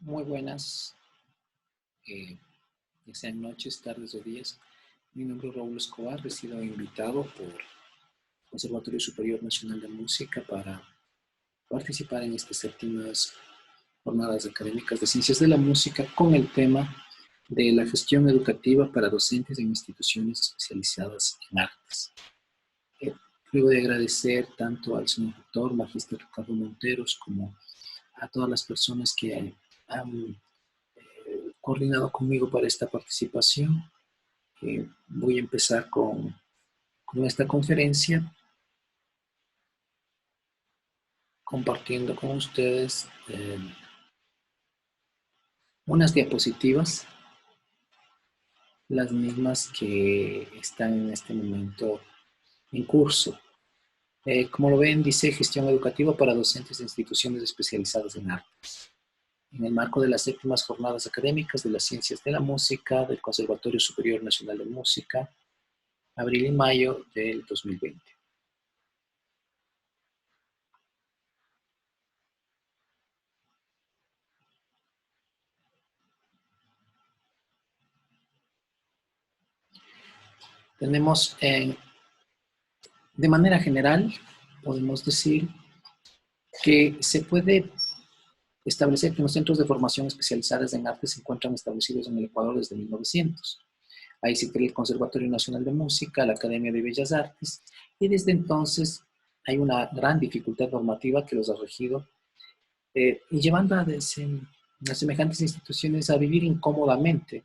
Muy buenas, ya sean noches, tardes o días. Mi nombre es Raúl Escobar, he sido invitado por Conservatorio Superior Nacional de Música para participar en estas séptimas jornadas académicas de Ciencias de la Música con el tema de la gestión educativa para docentes en instituciones especializadas en artes. Luego de agradecer tanto al señor doctor, magíster Ricardo Monteros, como a todas las personas que han coordinado conmigo para esta participación. Voy a empezar con esta conferencia compartiendo con ustedes unas diapositivas, las mismas que están en este momento en curso. Como lo ven, dice gestión educativa para docentes de instituciones especializadas en artes. En el marco de las séptimas jornadas académicas de las ciencias de la música del Conservatorio Superior Nacional de Música, abril y mayo del 2020. Tenemos, de manera general, podemos decir que se puede establecer que los centros de formación especializadas en arte se encuentran establecidos en el Ecuador desde 1900. Ahí se crea el Conservatorio Nacional de Música, la Academia de Bellas Artes, y desde entonces hay una gran dificultad normativa que los ha regido, y llevando a las semejantes instituciones a vivir incómodamente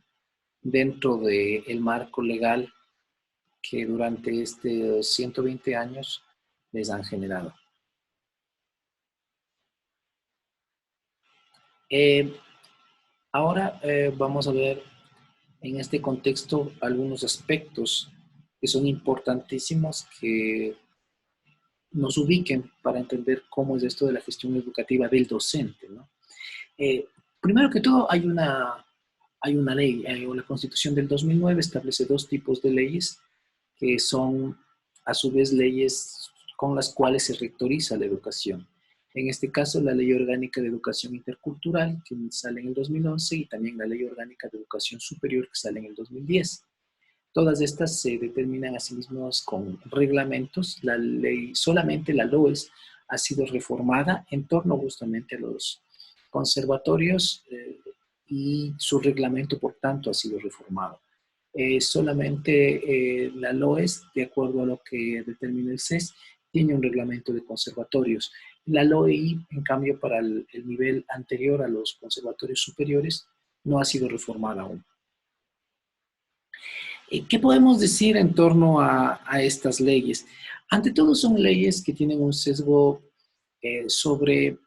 dentro del marco legal que durante estos 120 años les han generado. Ahora vamos a ver en este contexto algunos aspectos que son importantísimos que nos ubiquen para entender cómo es esto de la gestión educativa del docente, ¿no? Eh, Primero que todo, hay una ley, la Constitución del 2009 establece dos tipos de leyes que son a su vez leyes con las cuales se rectoriza la educación. En este caso, la Ley Orgánica de Educación Intercultural, que sale en el 2011, y también la Ley Orgánica de Educación Superior, que sale en el 2010. Todas estas se determinan a sí mismas con reglamentos. La ley, solamente la LOES ha sido reformada en torno justamente a los conservatorios, y su reglamento, por tanto, ha sido reformado. Solamente la LOES, de acuerdo a lo que determina el CES, tiene un reglamento de conservatorios. La LOEI, en cambio, para el nivel anterior a los conservatorios superiores, no ha sido reformada aún. ¿Qué podemos decir en torno a estas leyes? Ante todo, son leyes que tienen un sesgo sobre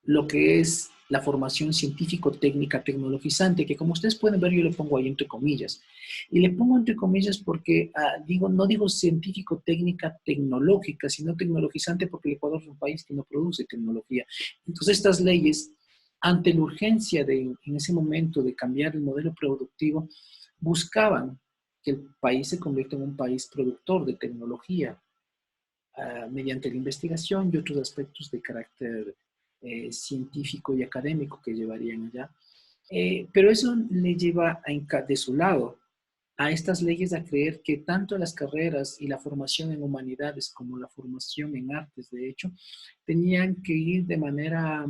lo que es la formación científico-técnica tecnologizante, que como ustedes pueden ver, yo le pongo ahí entre comillas. Y le pongo entre comillas porque no digo científico-técnica tecnológica, sino tecnologizante porque el Ecuador es un país que no produce tecnología. Entonces, estas leyes, ante la urgencia en ese momento de cambiar el modelo productivo, buscaban que el país se convierta en un país productor de tecnología, mediante la investigación y otros aspectos de carácter científico y académico que llevarían allá. Pero eso le lleva de su lado a estas leyes a creer que tanto las carreras y la formación en humanidades como la formación en artes, de hecho, tenían que ir de manera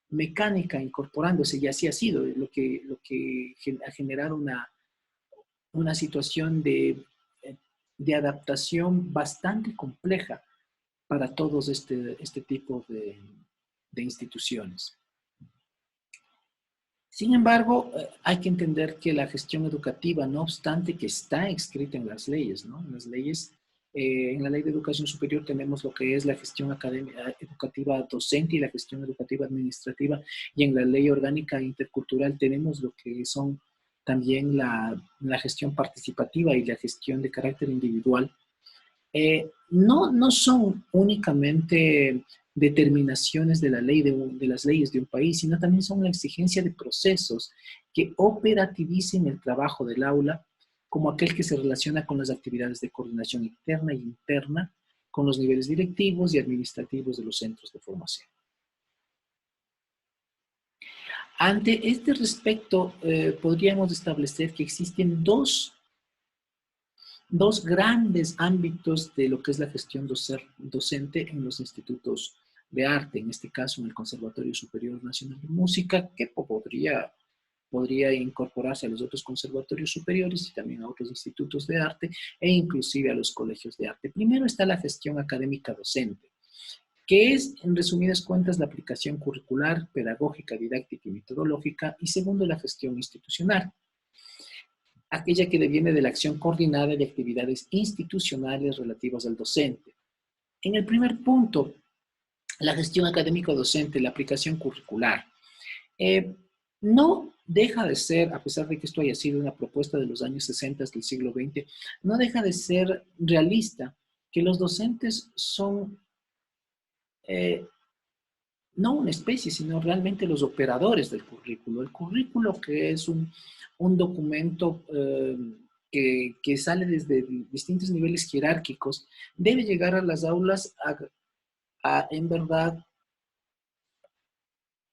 mecánica incorporándose, y así ha sido, lo que ha generado una situación de adaptación bastante compleja para todos este tipo de instituciones. Sin embargo, hay que entender que la gestión educativa, no obstante que está escrita en las leyes, ¿no? En las leyes, en la Ley de Educación Superior tenemos lo que es la gestión académica, educativa docente y la gestión educativa administrativa, y en la Ley Orgánica Intercultural tenemos lo que son también la gestión participativa y la gestión de carácter individual. No son únicamente determinaciones de la ley de las leyes de un país, sino también son la exigencia de procesos que operativicen el trabajo del aula, como aquel que se relaciona con las actividades de coordinación interna e interna, con los niveles directivos y administrativos de los centros de formación. Ante este respecto, podríamos establecer que existen dos grandes ámbitos de lo que es la gestión docente en los institutos de arte, en este caso en el Conservatorio Superior Nacional de Música, que podría incorporarse a los otros conservatorios superiores y también a otros institutos de arte e inclusive a los colegios de arte. Primero está la gestión académica docente, que es, en resumidas cuentas, la aplicación curricular, pedagógica, didáctica y metodológica, y segundo, la gestión institucional, aquella que deviene de la acción coordinada de actividades institucionales relativas al docente. En el primer punto, la gestión académico-docente, la aplicación curricular. No deja de ser, a pesar de que esto haya sido una propuesta de los años 60 del siglo XX, no deja de ser realista que los docentes son no una especie, sino realmente los operadores del currículo. El currículo, que es un documento que sale desde distintos niveles jerárquicos, debe llegar a las aulas en verdad,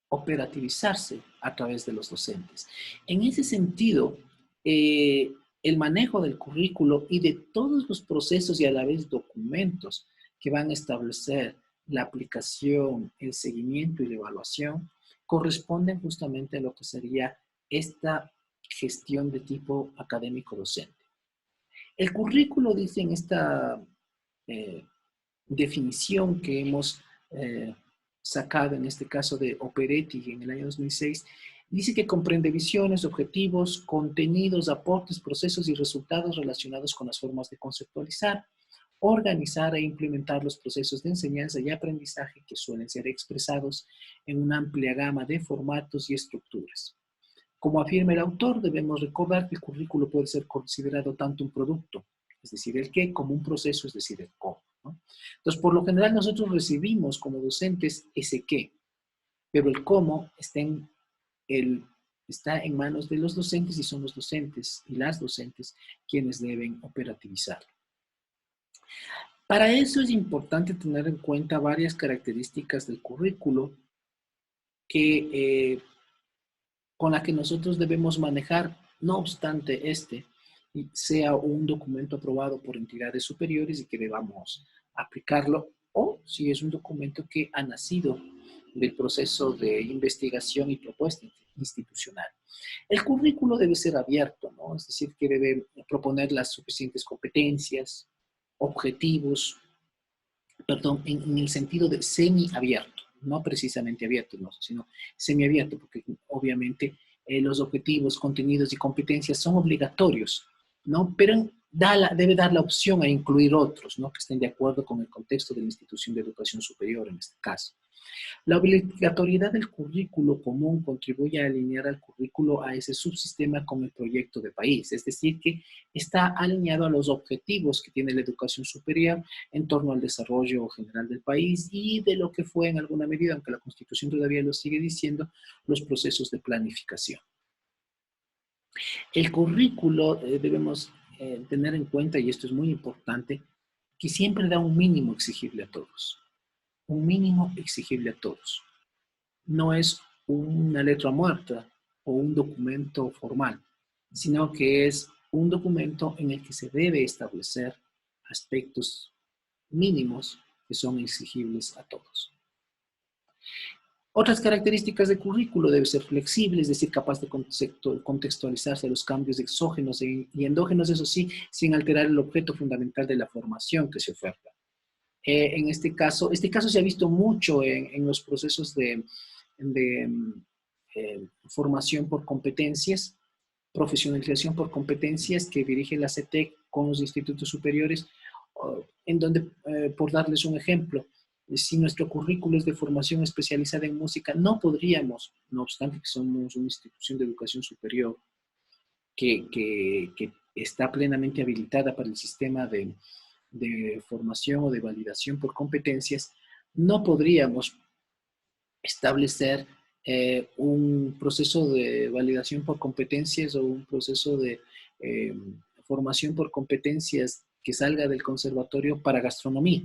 operativizarse a través de los docentes. En ese sentido, el manejo del currículo y de todos los procesos y a la vez documentos que van a establecer la aplicación, el seguimiento y la evaluación, corresponden justamente a lo que sería esta gestión de tipo académico-docente. El currículo, dice en esta eh, definición que hemos sacado en este caso de Operetti en el año 2006, dice que comprende visiones, objetivos, contenidos, aportes, procesos y resultados relacionados con las formas de conceptualizar, organizar e implementar los procesos de enseñanza y aprendizaje que suelen ser expresados en una amplia gama de formatos y estructuras. Como afirma el autor, debemos recordar que el currículo puede ser considerado tanto un producto, es decir, el qué, como un proceso, es decir, el cómo, ¿no? Entonces, por lo general, nosotros recibimos como docentes ese qué, pero el cómo está en manos de los docentes y son los docentes y las docentes quienes deben operativizarlo. Para eso es importante tener en cuenta varias características del currículo con las que nosotros debemos manejar, no obstante sea un documento aprobado por entidades superiores y que debamos aplicarlo, o si es un documento que ha nacido del proceso de investigación y propuesta institucional. El currículo debe ser abierto, ¿no? Es decir, que debe proponer las suficientes competencias, objetivos, perdón, en el sentido de semiabierto, no precisamente abierto, no, sino semiabierto, porque obviamente los objetivos, contenidos y competencias son obligatorios, ¿no? Pero debe dar la opción a incluir otros, ¿no? Que estén de acuerdo con el contexto de la institución de educación superior en este caso. La obligatoriedad del currículo común contribuye a alinear al currículo a ese subsistema con el proyecto de país, es decir, que está alineado a los objetivos que tiene la educación superior en torno al desarrollo general del país y de lo que fue en alguna medida, aunque la Constitución todavía lo sigue diciendo, los procesos de planificación. El currículo debemos tener en cuenta, y esto es muy importante, que siempre da un mínimo exigible a todos. Un mínimo exigible a todos. No es una letra muerta o un documento formal, sino que es un documento en el que se debe establecer aspectos mínimos que son exigibles a todos. Otras características del currículo: debe ser flexible, es decir, capaz de contextualizarse a los cambios exógenos y endógenos, eso sí, sin alterar el objeto fundamental de la formación que se oferta. En este caso se ha visto mucho en los procesos de formación por competencias, profesionalización por competencias que dirige la CETEC con los institutos superiores, en donde, por darles un ejemplo, si nuestro currículo es de formación especializada en música, no podríamos, no obstante que somos una institución de educación superior que está plenamente habilitada para el sistema de formación o de validación por competencias, no podríamos establecer un proceso de validación por competencias o un proceso de formación por competencias que salga del conservatorio para gastronomía,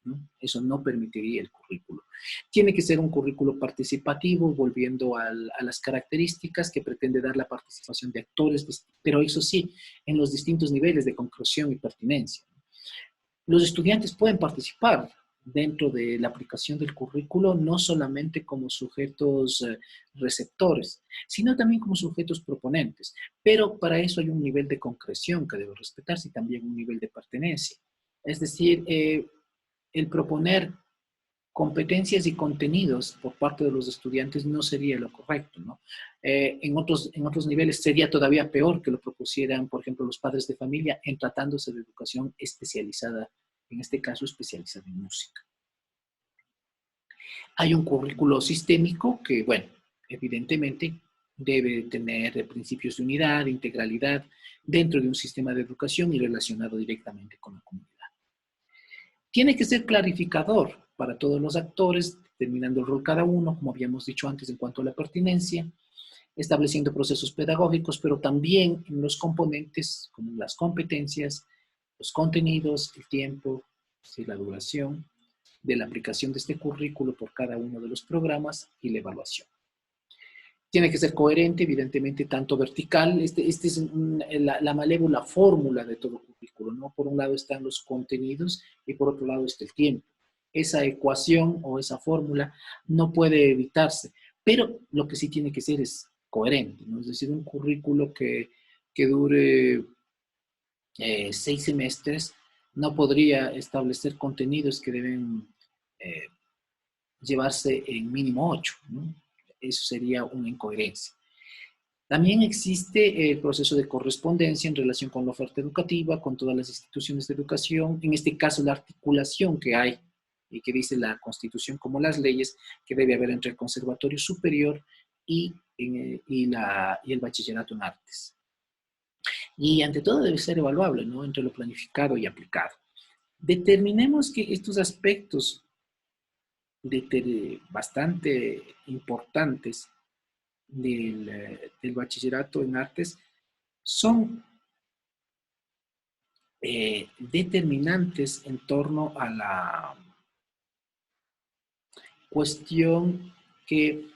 ¿no? Eso no permitiría el currículo. Tiene que ser un currículo participativo, volviendo a las características que pretende dar la participación de actores, pero eso sí, en los distintos niveles de concreción y pertinencia. Los estudiantes pueden participar dentro de la aplicación del currículo no solamente como sujetos receptores, sino también como sujetos proponentes. Pero para eso hay un nivel de concreción que debe respetarse y también un nivel de pertenencia. Es decir, el proponer competencias y contenidos por parte de los estudiantes no sería lo correcto, ¿no? En otros niveles sería todavía peor que lo propusieran, por ejemplo, los padres de familia en tratándose de educación especializada, en este caso especializada en música. Hay un currículo sistémico que, bueno, evidentemente debe tener principios de unidad, de integralidad dentro de un sistema de educación y relacionado directamente con la comunidad. Tiene que ser clarificador para todos los actores, determinando el rol cada uno, como habíamos dicho antes en cuanto a la pertinencia, estableciendo procesos pedagógicos, pero también en los componentes como las competencias, los contenidos, el tiempo, la duración de la aplicación de este currículo por cada uno de los programas y la evaluación. Tiene que ser coherente, evidentemente, tanto vertical, este es la malévola fórmula de todo currículo, ¿no? Por un lado están los contenidos y por otro lado está el tiempo. Esa ecuación o esa fórmula no puede evitarse, pero lo que sí tiene que ser es coherente, ¿no? Es decir, un currículo que dure 6 semestres no podría establecer contenidos que deben llevarse en mínimo 8, ¿no? Eso sería una incoherencia. También existe el proceso de correspondencia en relación con la oferta educativa, con todas las instituciones de educación, en este caso la articulación que hay y que dice la Constitución como las leyes que debe haber entre el Conservatorio Superior y el Bachillerato en Artes. Y ante todo debe ser evaluable, ¿no? Entre lo planificado y aplicado. Determinemos que estos aspectos bastante importantes del bachillerato en artes son determinantes en torno a la cuestión que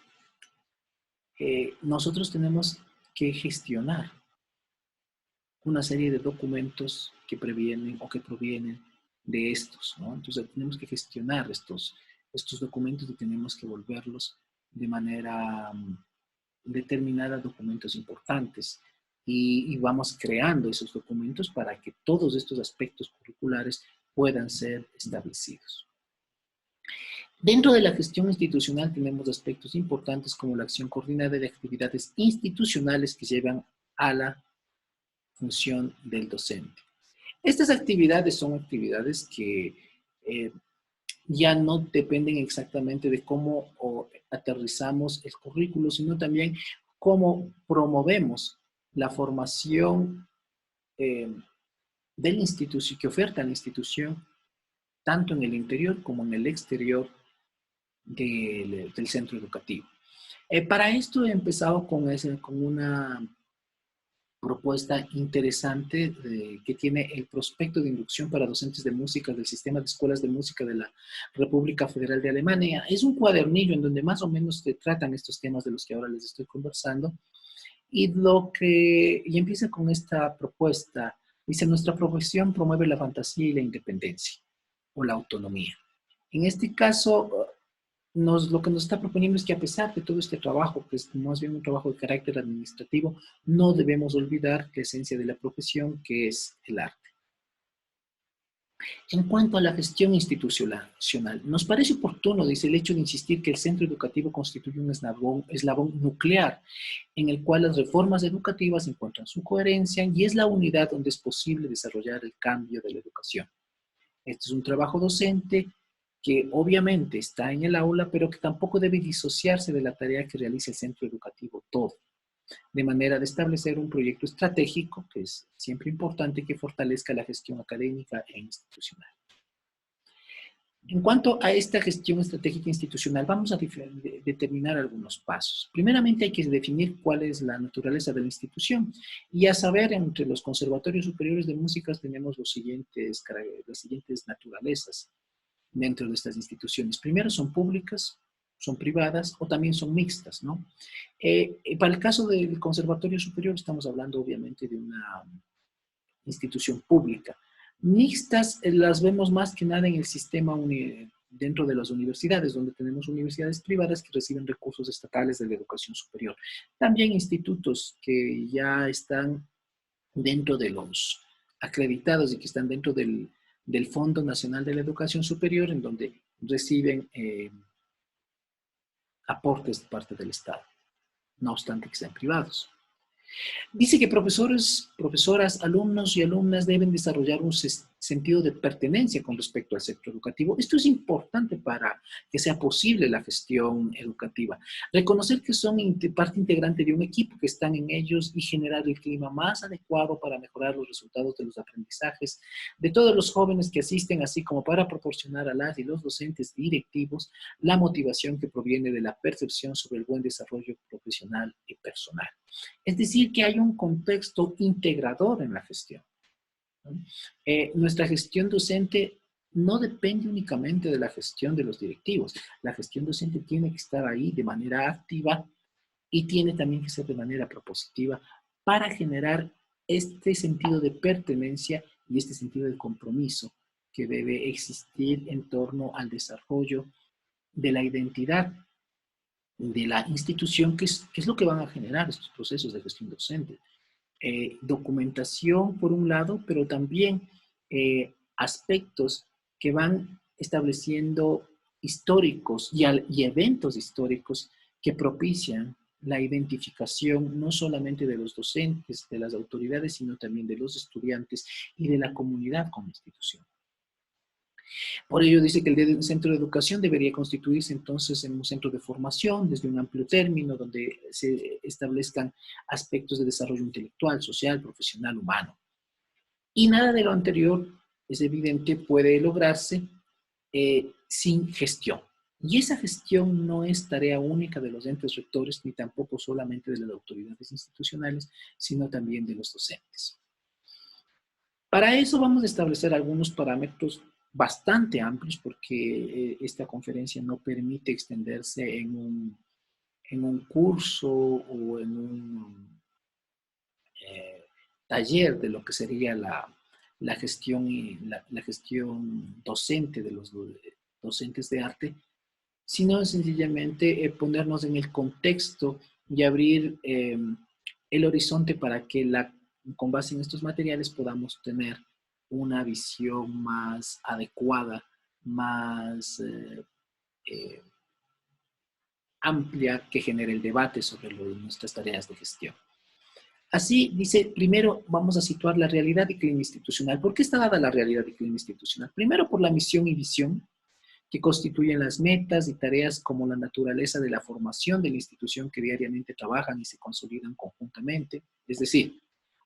nosotros tenemos que gestionar una serie de documentos que previenen o que provienen de estos, ¿no? Entonces tenemos que gestionar estos documentos y tenemos que volverlos de manera determinada documentos importantes y vamos creando esos documentos para que todos estos aspectos curriculares puedan ser establecidos. Dentro de la gestión institucional tenemos aspectos importantes como la acción coordinada de actividades institucionales que llevan a la función del docente. Estas actividades son actividades que ya no dependen exactamente de cómo aterrizamos el currículo, sino también cómo promovemos la formación de la institución, que oferta la institución, tanto en el interior como en el exterior del centro educativo. Para esto he empezado con una propuesta interesante que tiene el prospecto de inducción para docentes de música del Sistema de Escuelas de Música de la República Federal de Alemania. Es un cuadernillo en donde más o menos se tratan estos temas de los que ahora les estoy conversando y empieza con esta propuesta. Dice, nuestra profesión promueve la fantasía y la independencia o la autonomía. En este caso, lo que nos está proponiendo es que a pesar de todo este trabajo, que es más bien un trabajo de carácter administrativo, no debemos olvidar la esencia de la profesión, que es el arte. En cuanto a la gestión institucional, nos parece oportuno, dice, el hecho de insistir que el centro educativo constituye un eslabón nuclear en el cual las reformas educativas encuentran su coherencia y es la unidad donde es posible desarrollar el cambio de la educación. Este es un trabajo docente que obviamente está en el aula, pero que tampoco debe disociarse de la tarea que realiza el centro educativo todo, de manera de establecer un proyecto estratégico, que es siempre importante, que fortalezca la gestión académica e institucional. En cuanto a esta gestión estratégica institucional, vamos a determinar algunos pasos. Primeramente hay que definir cuál es la naturaleza de la institución y a saber, entre los conservatorios superiores de música tenemos las siguientes naturalezas. dentro de estas instituciones. Primero son públicas, son privadas o también son mixtas, ¿no? Para el caso del Conservatorio Superior estamos hablando obviamente de una institución pública. Mixtas las vemos más que nada en el sistema dentro de las universidades, donde tenemos universidades privadas que reciben recursos estatales de la educación superior. También institutos que ya están dentro de los acreditados y que están dentro del Fondo Nacional de la Educación Superior, en donde reciben aportes de parte del Estado, no obstante que sean privados. Dice que profesores, profesoras, alumnos y alumnas deben desarrollar un sentido de pertenencia con respecto al sector educativo. Esto es importante para que sea posible la gestión educativa. Reconocer que son parte integrante de un equipo, que están en ellos y generar el clima más adecuado para mejorar los resultados de los aprendizajes de todos los jóvenes que asisten, así como para proporcionar a las y los docentes directivos la motivación que proviene de la percepción sobre el buen desarrollo profesional y personal. Es decir, que hay un contexto integrador en la gestión, ¿no? Nuestra gestión docente no depende únicamente de la gestión de los directivos. La gestión docente tiene que estar ahí de manera activa y tiene también que ser de manera propositiva para generar este sentido de pertenencia y este sentido de compromiso que debe existir en torno al desarrollo de la identidad de la institución, que es lo que van a generar estos procesos de gestión docente. Documentación por un lado, pero también aspectos que van estableciendo históricos y eventos históricos que propician la identificación no solamente de los docentes, de las autoridades, sino también de los estudiantes y de la comunidad con la institución. Por ello dice que el centro de educación debería constituirse entonces en un centro de formación desde un amplio término donde se establezcan aspectos de desarrollo intelectual, social, profesional, humano. Y nada de lo anterior, es evidente, puede lograrse sin gestión. Y esa gestión no es tarea única de los entes rectores ni tampoco solamente de las autoridades institucionales, sino también de los docentes. Para eso vamos a establecer algunos parámetros bastante amplios porque esta conferencia no permite extenderse en un curso o en un taller de lo que sería la gestión y la gestión docente de los docentes de arte, sino sencillamente ponernos en el contexto y abrir el horizonte para que con base en estos materiales podamos tener una visión más adecuada, más amplia, que genere el debate sobre nuestras tareas de gestión. Así, dice, primero vamos a situar la realidad y clima institucional. ¿Por qué está dada la realidad y clima institucional? Primero por la misión y visión que constituyen las metas y tareas como la naturaleza de la formación de la institución que diariamente trabajan y se consolidan conjuntamente, es decir,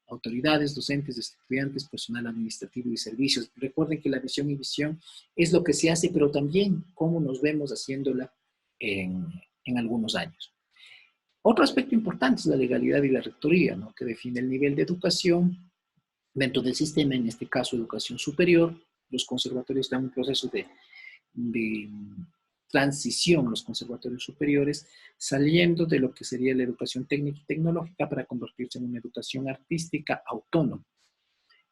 autoridades, docentes, estudiantes, personal administrativo y servicios. Recuerden que la visión y visión es lo que se hace, pero también cómo nos vemos haciéndola en algunos años. Otro aspecto importante es la legalidad y la rectoría, ¿no?, que define el nivel de educación dentro del sistema, en este caso educación superior. Los conservatorios están en un proceso de transición, los conservatorios superiores, saliendo de lo que sería la educación técnica y tecnológica para convertirse en una educación artística autónoma.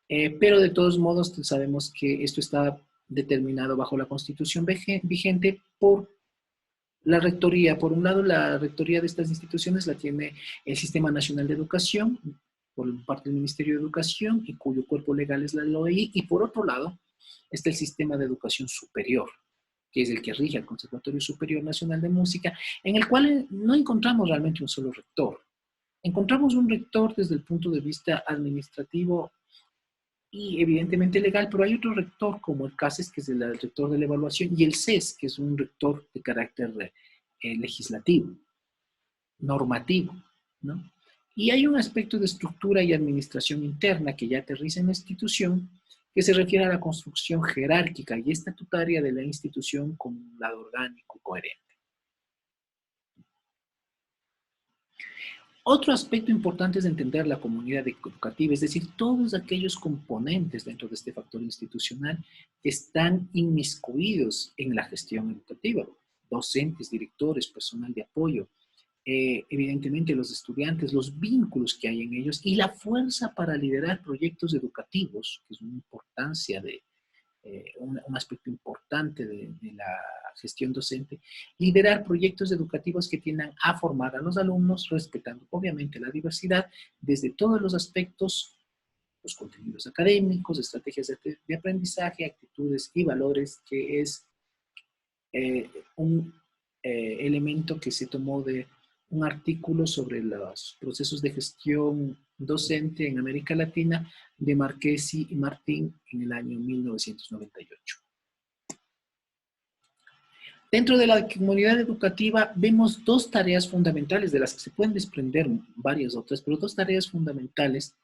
Pero de todos modos sabemos que esto está determinado bajo la Constitución vigente por la rectoría. Por un lado, la rectoría de estas instituciones la tiene el Sistema Nacional de Educación, por parte del Ministerio de Educación, y cuyo cuerpo legal es la LOI, y por otro lado está el Sistema de Educación Superior, que es el que rige al Conservatorio Superior Nacional de Música, en el cual no encontramos realmente un solo rector. Encontramos un rector desde el punto de vista administrativo y evidentemente legal, pero hay otro rector como el CASES, que es el rector de la evaluación, y el CES, que es un rector de carácter legislativo, normativo, ¿no? Y hay un aspecto de estructura y administración interna que ya aterriza en la institución, que se refiere a la construcción jerárquica y estatutaria de la institución con un lado orgánico coherente. Otro aspecto importante es entender la comunidad educativa, es decir, todos aquellos componentes dentro de este factor institucional que están inmiscuidos en la gestión educativa, docentes, directores, personal de apoyo, evidentemente los estudiantes, los vínculos que hay en ellos y la fuerza para liderar proyectos educativos, que es una importancia de, un aspecto importante de la gestión docente, liderar proyectos educativos que tiendan a formar a los alumnos, respetando obviamente la diversidad desde todos los aspectos, los contenidos académicos, estrategias de aprendizaje, actitudes y valores, que es un elemento que se tomó de un artículo sobre los procesos de gestión docente en América Latina de Marchesi y Martín en el año 1998. Dentro de la comunidad educativa vemos dos tareas fundamentales, de las que se pueden desprender varias otras, pero dos tareas fundamentales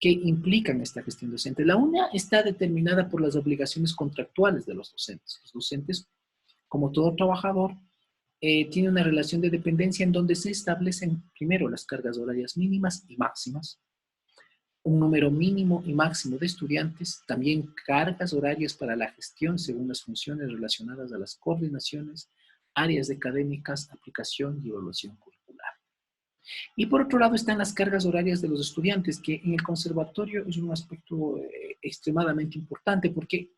que implican esta gestión docente. La una está determinada por las obligaciones contractuales de los docentes. Los docentes, como todo trabajador, tiene una relación de dependencia en donde se establecen primero las cargas horarias mínimas y máximas, un número mínimo y máximo de estudiantes, también cargas horarias para la gestión según las funciones relacionadas a las coordinaciones, áreas académicas, aplicación y evaluación curricular. Y por otro lado están las cargas horarias de los estudiantes, que en el conservatorio es un aspecto extremadamente importante porque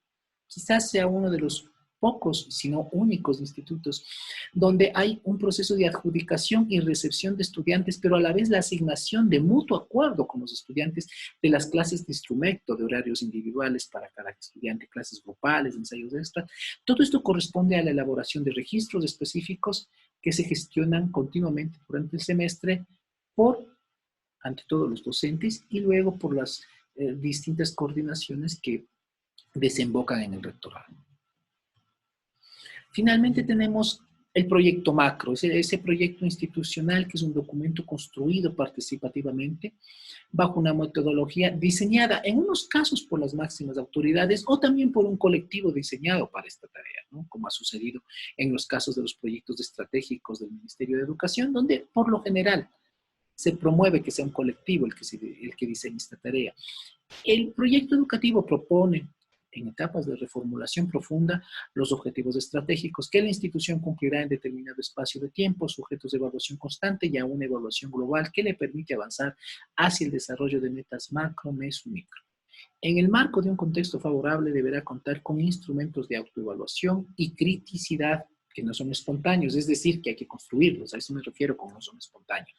quizás sea uno de los pocos, si no únicos institutos, donde hay un proceso de adjudicación y recepción de estudiantes, pero a la vez la asignación de mutuo acuerdo con los estudiantes de las clases de instrumento, de horarios individuales para cada estudiante, clases grupales, ensayos extra. Todo esto corresponde a la elaboración de registros específicos que se gestionan continuamente durante el semestre por, ante todo, los docentes y luego por las distintas coordinaciones que desembocan en el rectorado. Finalmente tenemos el proyecto macro, ese proyecto institucional que es un documento construido participativamente bajo una metodología diseñada en unos casos por las máximas autoridades o también por un colectivo diseñado para esta tarea, ¿no? Como ha sucedido en los casos de los proyectos estratégicos del Ministerio de Educación, donde por lo general se promueve que sea un colectivo el que diseñe esta tarea. El proyecto educativo propone, en etapas de reformulación profunda, los objetivos estratégicos que la institución cumplirá en determinado espacio de tiempo, sujetos de evaluación constante y a una evaluación global que le permite avanzar hacia el desarrollo de metas macro, meso y micro. En el marco de un contexto favorable deberá contar con instrumentos de autoevaluación y criticidad que no son espontáneos, es decir, que hay que construirlos, a eso me refiero con no son espontáneos.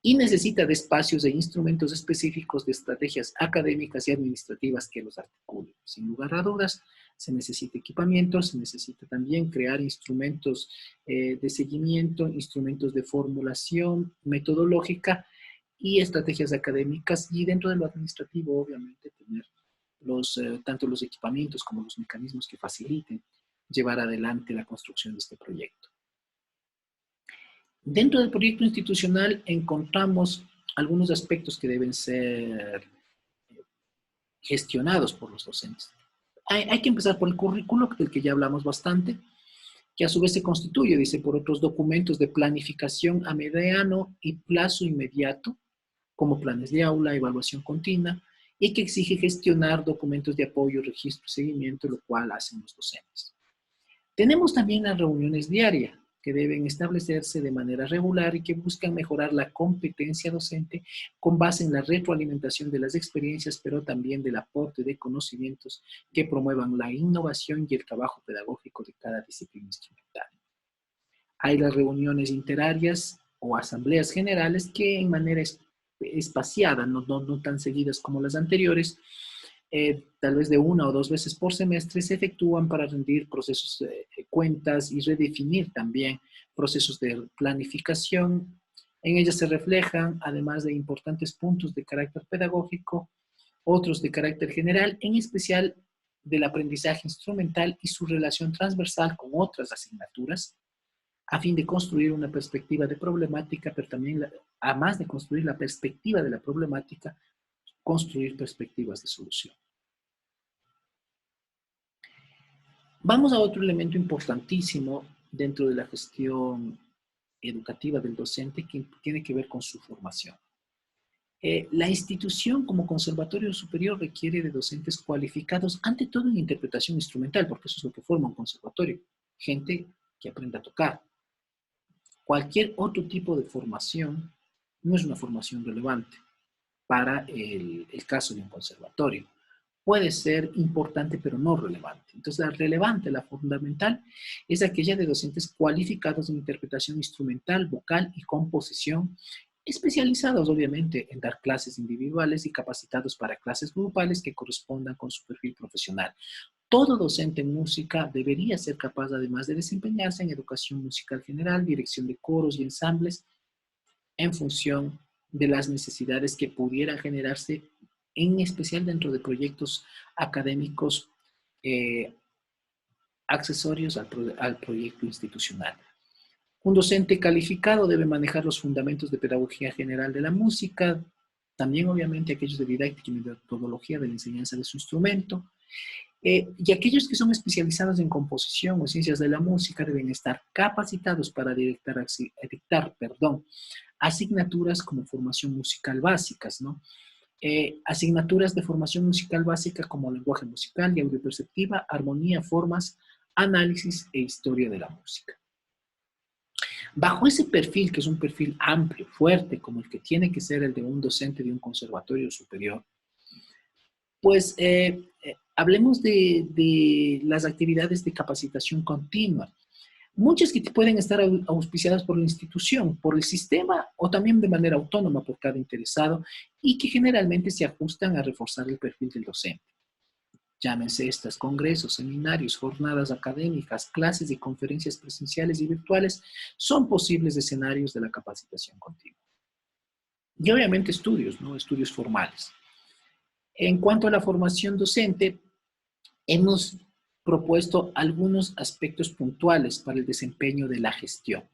Y necesita de espacios e instrumentos específicos de estrategias académicas y administrativas que los articulen. Sin lugar a dudas, se necesita equipamiento, se necesita también crear instrumentos de seguimiento, instrumentos de formulación metodológica y estrategias académicas, y dentro de lo administrativo, obviamente, tener tanto los equipamientos como los mecanismos que faciliten llevar adelante la construcción de este proyecto. Dentro del proyecto institucional encontramos algunos aspectos que deben ser gestionados por los docentes. Hay que empezar por el currículo, del que ya hablamos bastante, que a su vez se constituye, dice, por otros documentos de planificación a mediano y plazo inmediato, como planes de aula, evaluación continua, y que exige gestionar documentos de apoyo, registro y seguimiento, lo cual hacen los docentes. Tenemos también las reuniones diarias, que deben establecerse de manera regular y que buscan mejorar la competencia docente con base en la retroalimentación de las experiencias, pero también del aporte de conocimientos que promuevan la innovación y el trabajo pedagógico de cada disciplina instrumental. Hay las reuniones interarias o asambleas generales que en manera espaciada, no tan seguidas como las anteriores, tal vez de una o dos veces por semestre, se efectúan para rendir procesos de cuentas y redefinir también procesos de planificación. En ellas se reflejan, además de importantes puntos de carácter pedagógico, otros de carácter general, en especial del aprendizaje instrumental y su relación transversal con otras asignaturas, a fin de construir una perspectiva de problemática, pero también, además de construir la perspectiva de la problemática, construir perspectivas de solución. Vamos a otro elemento importantísimo dentro de la gestión educativa del docente que tiene que ver con su formación. La institución como conservatorio superior requiere de docentes cualificados, ante todo en interpretación instrumental, porque eso es lo que forma un conservatorio, gente que aprenda a tocar. Cualquier otro tipo de formación no es una formación relevante para el caso de un conservatorio. Puede ser importante, pero no relevante. Entonces, la relevante, la fundamental, es aquella de docentes cualificados en interpretación instrumental, vocal y composición, especializados, obviamente, en dar clases individuales y capacitados para clases grupales que correspondan con su perfil profesional. Todo docente en música debería ser capaz, además de desempeñarse en educación musical general, dirección de coros y ensambles, en función de las necesidades que pudieran generarse, en especial dentro de proyectos académicos eh, accesorios al proyecto institucional. Un docente calificado debe manejar los fundamentos de pedagogía general de la música, también obviamente aquellos de didáctica y metodología de la enseñanza de su instrumento, y aquellos que son especializados en composición o ciencias de la música deben estar capacitados para dictar asignaturas como formación musical básicas, ¿no? Asignaturas de formación musical básica como lenguaje musical y audio perceptiva, armonía, formas, análisis e historia de la música. Bajo ese perfil, que es un perfil amplio, fuerte, como el que tiene que ser el de un docente de un conservatorio superior, pues hablemos de las actividades de capacitación continua. Muchas que pueden estar auspiciadas por la institución, por el sistema o también de manera autónoma por cada interesado y que generalmente se ajustan a reforzar el perfil del docente. Llámense estas congresos, seminarios, jornadas académicas, clases y conferencias presenciales y virtuales, son posibles escenarios de la capacitación continua. Y obviamente estudios, ¿no? Estudios formales. En cuanto a la formación docente, hemos propuesto algunos aspectos puntuales para el desempeño de la gestión.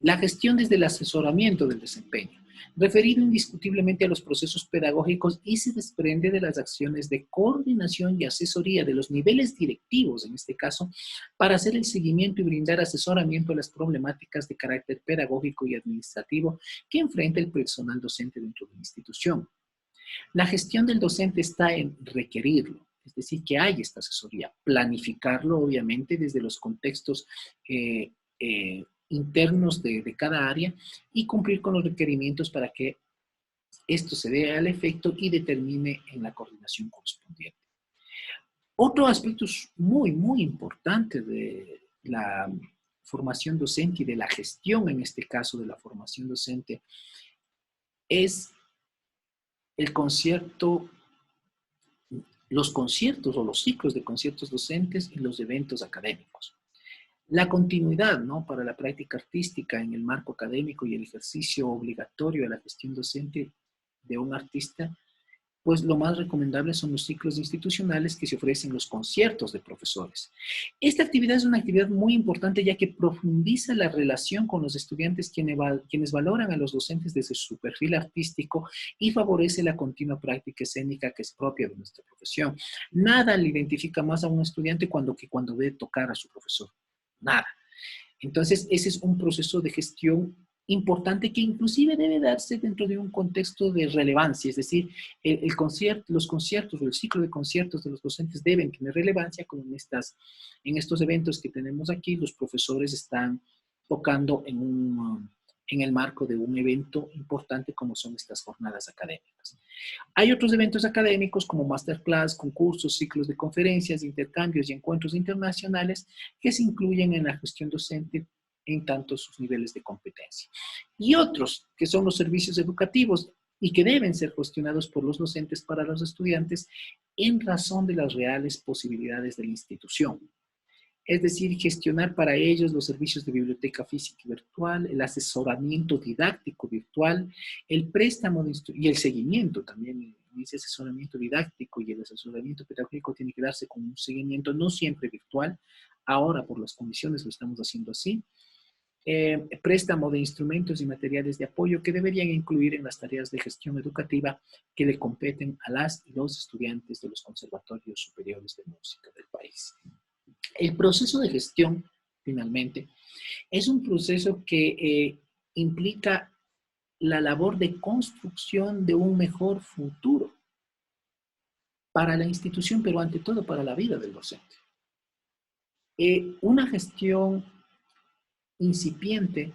La gestión desde el asesoramiento del desempeño, referido indiscutiblemente a los procesos pedagógicos y se desprende de las acciones de coordinación y asesoría de los niveles directivos, en este caso, para hacer el seguimiento y brindar asesoramiento a las problemáticas de carácter pedagógico y administrativo que enfrenta el personal docente dentro de la institución. La gestión del docente está en requerirlo, es decir, que hay esta asesoría, planificarlo obviamente desde los contextos internos de cada área y cumplir con los requerimientos para que esto se dé al efecto y determine en la coordinación correspondiente. Otro aspecto muy, muy importante de la formación docente y de la gestión, en este caso de la formación docente, es el concierto, los conciertos o los ciclos de conciertos docentes y los eventos académicos. La continuidad, ¿no?, para la práctica artística en el marco académico y el ejercicio obligatorio de la gestión docente de un artista, pues lo más recomendable son los ciclos institucionales que se ofrecen los conciertos de profesores. Esta actividad es una actividad muy importante ya que profundiza la relación con los estudiantes quienes valoran a los docentes desde su perfil artístico y favorece la continua práctica escénica que es propia de nuestra profesión. Nada le identifica más a un estudiante cuando ve tocar a su profesor. Nada. Entonces, ese es un proceso de gestión importante que inclusive debe darse dentro de un contexto de relevancia, es decir, los conciertos o el ciclo de conciertos de los docentes deben tener relevancia, como en estos eventos que tenemos aquí, los profesores están tocando en el marco de un evento importante como son estas jornadas académicas. Hay otros eventos académicos como masterclass, concursos, ciclos de conferencias, intercambios y encuentros internacionales que se incluyen en la gestión docente en tanto sus niveles de competencia. Y otros que son los servicios educativos y que deben ser gestionados por los docentes para los estudiantes en razón de las reales posibilidades de la institución. Es decir, gestionar para ellos los servicios de biblioteca física y virtual, el asesoramiento didáctico virtual, el préstamo y el seguimiento también. Ese asesoramiento didáctico y el asesoramiento pedagógico tiene que darse con un seguimiento no siempre virtual. Ahora, por las condiciones, lo estamos haciendo así. Préstamo de instrumentos y materiales de apoyo que deberían incluir en las tareas de gestión educativa que le competen a las y los estudiantes de los conservatorios superiores de música del país. El proceso de gestión finalmente, es un proceso que implica la labor de construcción de un mejor futuro para la institución, pero ante todo para la vida del docente. Una gestión incipiente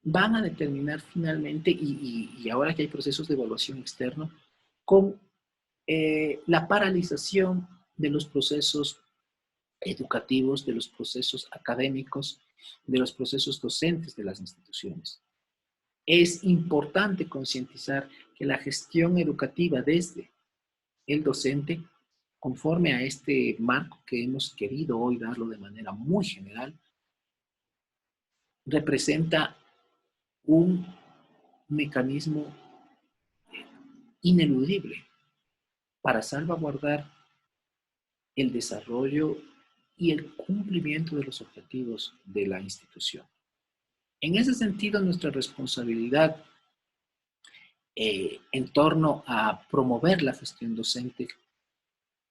van a determinar finalmente, y ahora que hay procesos de evaluación externo, con la paralización de los procesos educativos, de los procesos académicos, de los procesos docentes de las instituciones. Es importante concientizar que la gestión educativa desde el docente, conforme a este marco que hemos querido hoy darlo de manera muy general, representa un mecanismo ineludible para salvaguardar el desarrollo y el cumplimiento de los objetivos de la institución. En ese sentido, nuestra responsabilidad en torno a promover la gestión docente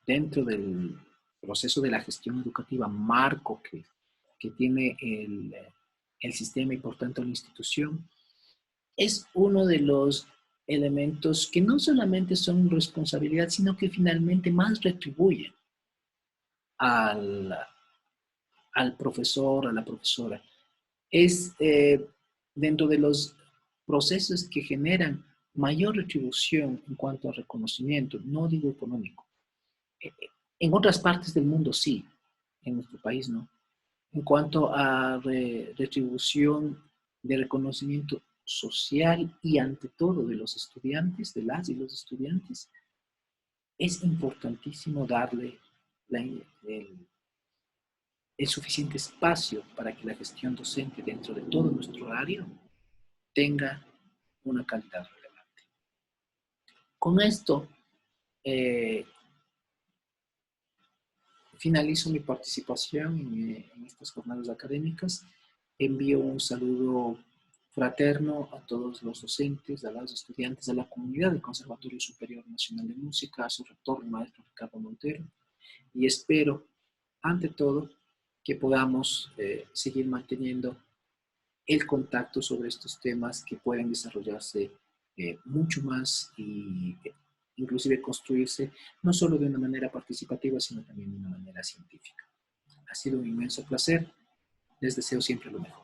dentro del proceso de la gestión educativa marco que tiene el sistema y por tanto la institución, es uno de los elementos que no solamente son responsabilidad, sino que finalmente más retribuyen al, al profesor, a la profesora. Es dentro de los procesos que generan mayor retribución en cuanto a reconocimiento, no digo económico. En otras partes del mundo sí, en nuestro país no. En cuanto a retribución de reconocimiento social y ante todo de los estudiantes, de las y los estudiantes, es importantísimo darle el suficiente espacio para que la gestión docente dentro de todo nuestro horario tenga una calidad relevante. Con esto, eh, finalizo mi participación en estas jornadas académicas. Envío un saludo fraterno a todos los docentes, a los estudiantes, a la comunidad del Conservatorio Superior Nacional de Música, a su rector, el maestro Ricardo Montero, y espero, ante todo, que podamos seguir manteniendo el contacto sobre estos temas que pueden desarrollarse mucho más y inclusive construirse no solo de una manera participativa, sino también de una manera científica. Ha sido un inmenso placer. Les deseo siempre lo mejor.